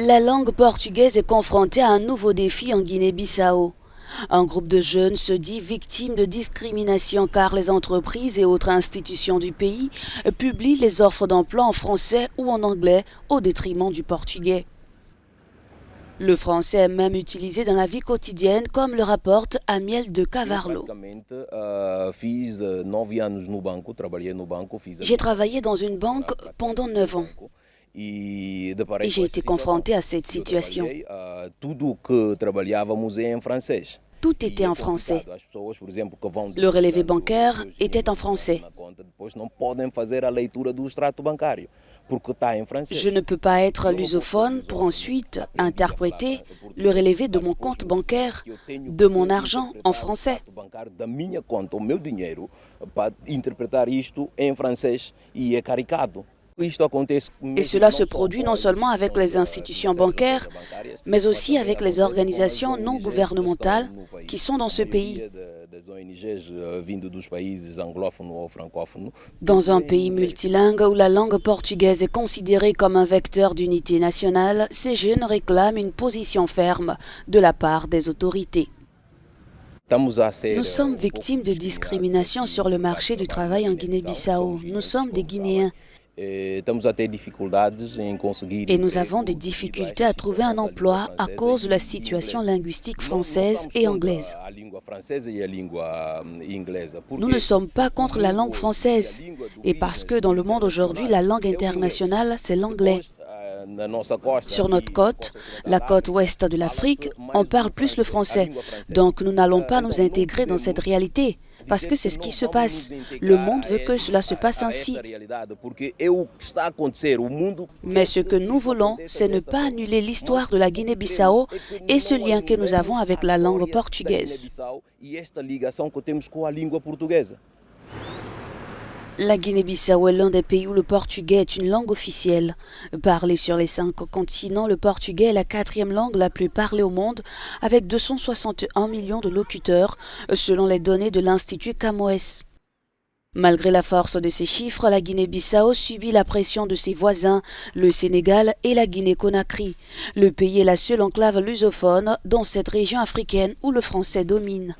La langue portugaise est confrontée à un nouveau défi en Guinée-Bissau. Un groupe de jeunes se dit victime de discrimination car les entreprises et autres institutions du pays publient les offres d'emploi en français ou en anglais au détriment du portugais. Le français est même utilisé dans la vie quotidienne, comme le rapporte Amiel de Cavarlo. J'ai travaillé dans une banque pendant 9 ans et j'ai été confronté à cette situation. Tout était en français. Le relevé bancaire était en français. Je ne peux pas être lusophone pour ensuite interpréter le relevé de mon compte bancaire, de mon argent en français. Et cela se produit non seulement avec les institutions bancaires, mais aussi avec les organisations non gouvernementales qui sont dans ce pays. Dans un pays multilingue où la langue portugaise est considérée comme un vecteur d'unité nationale, ces jeunes réclament une position ferme de la part des autorités. Nous sommes victimes de discrimination sur le marché du travail en Guinée-Bissau. Nous sommes des Guinéens. Et nous avons des difficultés à trouver un emploi à cause de la situation linguistique française et anglaise. Nous ne sommes pas contre la langue française, et parce que dans le monde aujourd'hui, la langue internationale, c'est l'anglais. Sur notre côte, la côte ouest de l'Afrique, on parle plus le français. Donc nous n'allons pas nous intégrer dans cette réalité, parce que c'est ce qui se passe. Le monde veut que cela se passe ainsi. Mais ce que nous voulons, c'est ne pas annuler l'histoire de la Guinée-Bissau et ce lien que nous avons avec la langue portugaise. La Guinée-Bissau est l'un des pays où le portugais est une langue officielle. Parlé sur les 5 continents, le portugais est la 4e langue la plus parlée au monde, avec 261 millions de locuteurs, selon les données de l'Institut Camões. Malgré la force de ces chiffres, la Guinée-Bissau subit la pression de ses voisins, le Sénégal et la Guinée-Conakry. Le pays est la seule enclave lusophone dans cette région africaine où le français domine.